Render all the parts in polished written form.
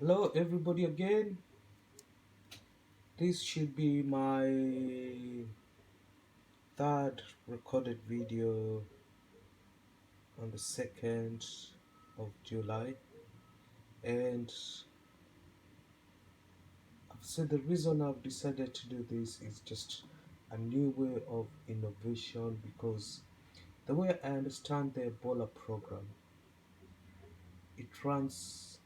Hello everybody again. This should be my third recorded video on the 2nd of July, and I've said the reason I've decided to do this is just a new way of innovation, because the way I understand the Ebola program, it runs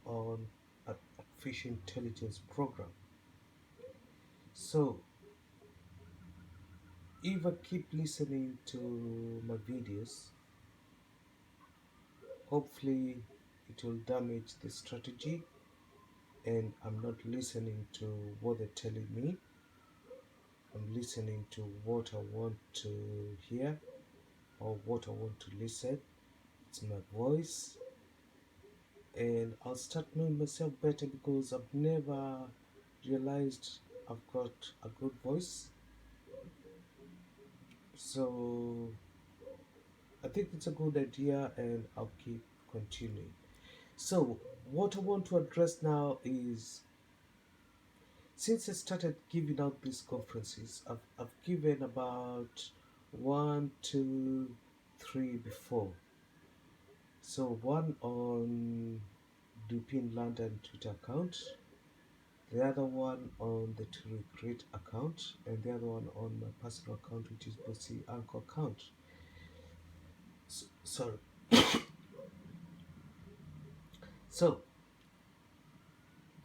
on an artificial intelligence program. So if I keep listening to my videos, hopefully it will damage the strategy and I'm not listening to what they're telling me. I'm listening to what I want to hear or what I want to listen. It's my voice, and I'll start knowing myself better because I've never realized I've got a good voice. So I think it's a good idea and I'll keep continuing. So what I want to address now is, since I started giving out these conferences, I've given about one, two, three before. So one on Dupin London Twitter account, the other one on the To Create account, and the other one on my personal account, which is Bossy Anchor account. Sorry. So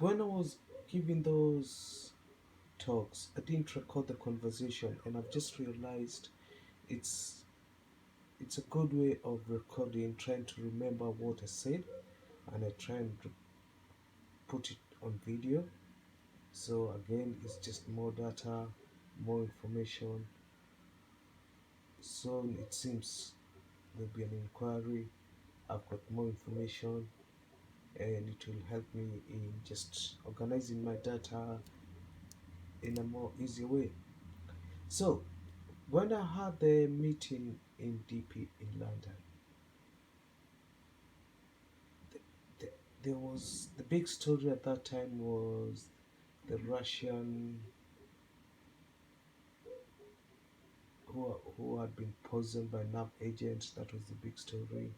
when I was giving those talks, I didn't record the conversation, and I've just realized it's it's a good way of recording, trying to remember what I said, and I try and put it on video. So again, it's just more data, more information. So it seems there'll be an inquiry. I've got more information, and it will help me in just organizing my data in a more easy way. So when I had the meeting in DP in London, the, the, there was the big story at that time was the Russian who had been poisoned by nerve agents. That was the big story.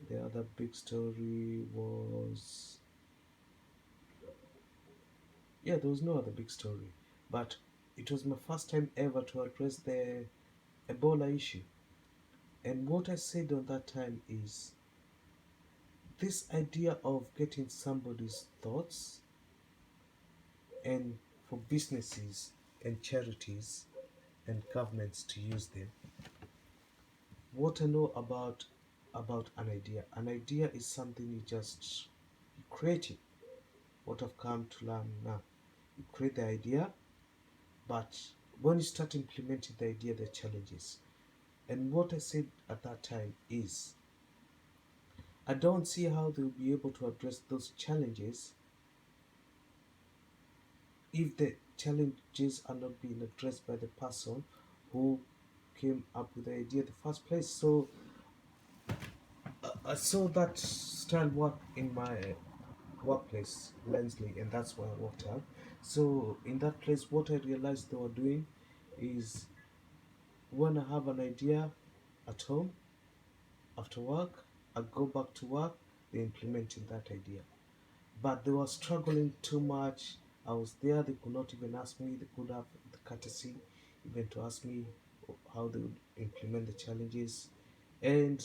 The other big story was, yeah, there was no other big story, but it was my first time ever to address the Ebola issue. And what I said on that time is this idea of getting somebody's thoughts and for businesses and charities and governments to use them. What I know about an idea. An idea is something you create it. What I've come to learn now. You create the idea, but when you start implementing the idea, there are challenges. And what I said at that time is, I don't see how they'll be able to address those challenges if the challenges are not being addressed by the person who came up with the idea in the first place. So I saw that style work in my workplace, Lensley, and that's where I worked out. So in that place, what I realized they were doing is, when I have an idea at home after work, I go back to work, they're implementing that idea. But they were struggling too much. I was there, they could not even ask me, they could have the courtesy even to ask me how they would implement the challenges. And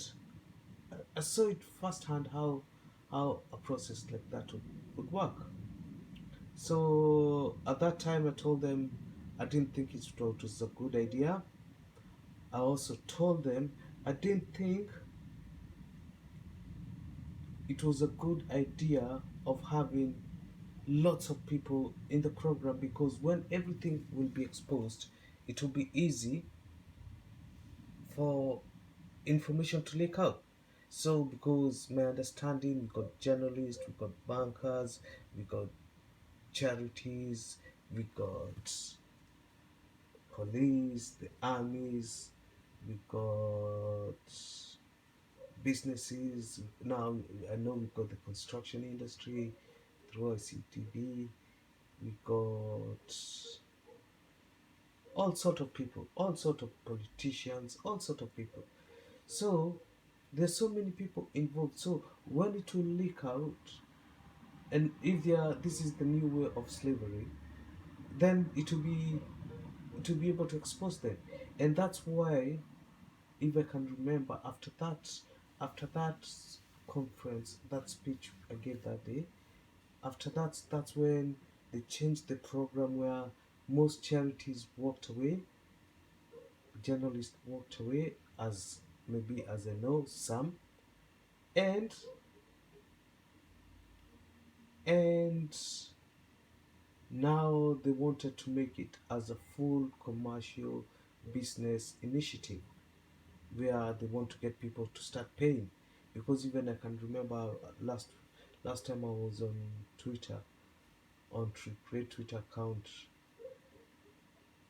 I saw it firsthand how a process like that would work. So at that time, I told them I didn't think it was a good idea. I also told them I didn't think it was a good idea of having lots of people in the program, because when everything will be exposed, it will be easy for information to leak out. So, because my understanding, we got journalists, we got bankers, we got charities, we got police, the armies, we got businesses. Now I know we've got the construction industry, through ICTV. We got all sort of people, all sort of politicians, all sort of people. So there's so many people involved. So when it will leak out, and if they are, this is the new way of slavery, then it will be able to expose them, and that's why, if I can remember, after that conference, that speech I gave that day, after that, that's when they changed the program where most charities walked away, journalists walked away, as maybe as I know some, and and now they wanted to make it as a full commercial business initiative where they want to get people to start paying. Because even I can remember last time I was on Twitter, on great Twitter account,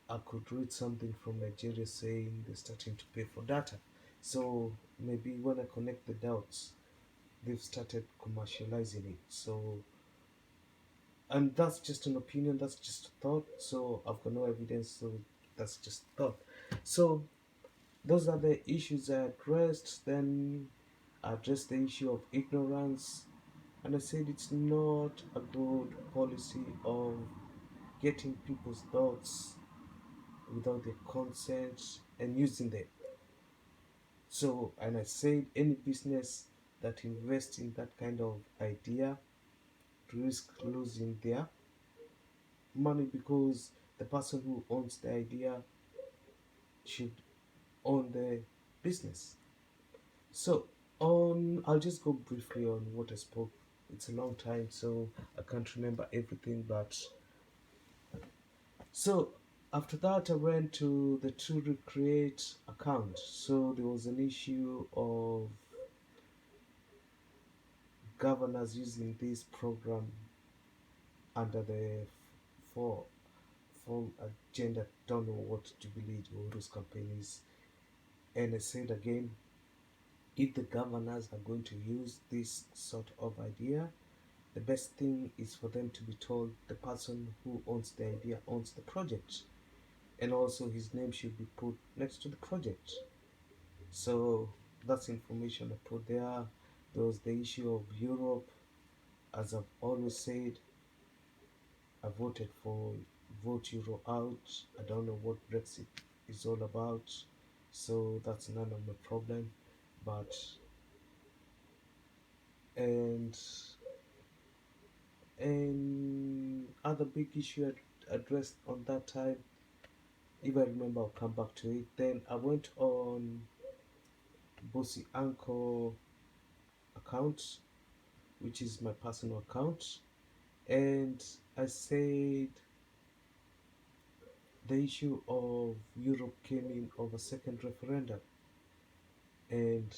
I could read something from Nigeria saying they're starting to pay for data. So maybe when I connect the dots, they've started commercializing it. So, and that's just an opinion, that's just a thought. So I've got no evidence, so that's just a thought. So those are the issues I addressed. Then I addressed the issue of ignorance, and I said it's not a good policy of getting people's thoughts without their consent and using them. So, and I said any business that invests in that kind of idea risk losing their money, because the person who owns the idea should own the business. So, I'll just go briefly on what I spoke. It's a long time, so I can't remember everything. But so after that, I went to the to recreate account. So there was an issue of governors using this program under the for for agenda. Don't know what Jubilee or those companies. And I said again, if the governors are going to use this sort of idea, the best thing is for them to be told the person who owns the idea owns the project, and also his name should be put next to the project. So that's information I put there. There was the issue of Europe. As I've always said, I voted for vote Euro out. I don't know what Brexit is all about, so that's none of my problem. But and other big issue I addressed on that time, if I remember, I'll come back to it. Then I went on Bossy Anchor account, which is my personal account, and I said the issue of Europe came in of a second referendum, and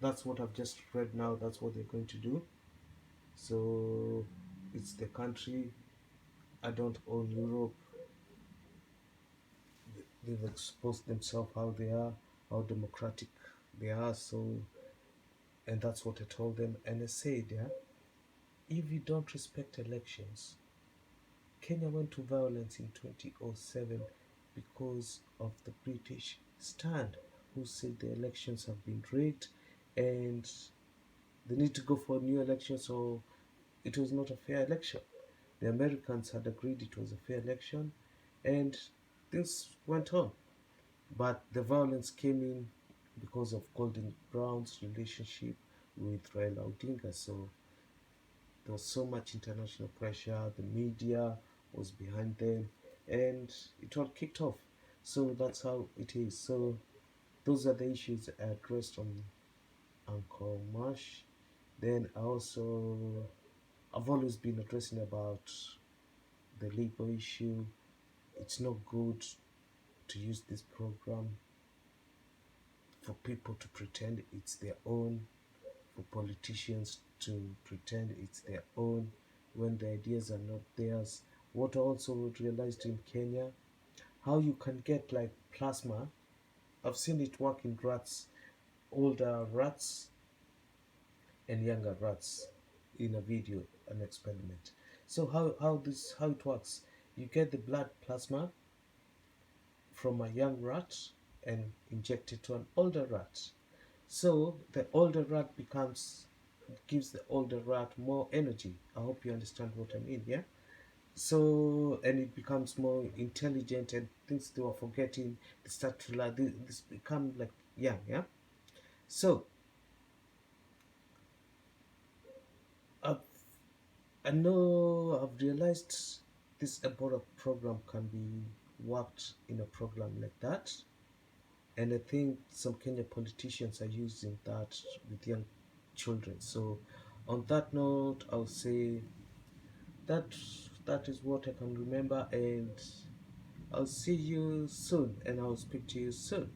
that's what I've just read now. That's what they're going to do. So it's the country. I don't own Europe. They've exposed themselves how they are, how democratic they are. So, and that's what I told them. And I said, yeah, if you don't respect elections, Kenya went to violence in 2007 because of the British stand, who said the elections have been rigged and they need to go for a new election, so it was not a fair election. The Americans had agreed it was a fair election, and things went on. But the violence came in because of Golden Brown's relationship with Raila Odinga. So there was so much international pressure, the media was behind them, and it all kicked off. So that's how it is. So those are the issues I addressed on Uncle Marsh. Then I've always been addressing about the legal issue. It's not good to use this program for people to pretend it's their own, for politicians to pretend it's their own when the ideas are not theirs. What I also realized in Kenya, how you can get like plasma. I've seen it work in rats, older rats and younger rats. in a video, an experiment. So how it works? You get the blood plasma from a young rat and inject it to an older rat. So the older rat gives the older rat more energy. I hope you understand what I mean, yeah? So, and it becomes more intelligent, and things they were forgetting, they start to learn, this become like young, yeah? So, I've, I know I've realized this Ebola program can be worked in a program like that. And I think some Kenya politicians are using that with young children. So, on that note, I'll say that that is what I can remember, and I'll see you soon, and I'll speak to you soon.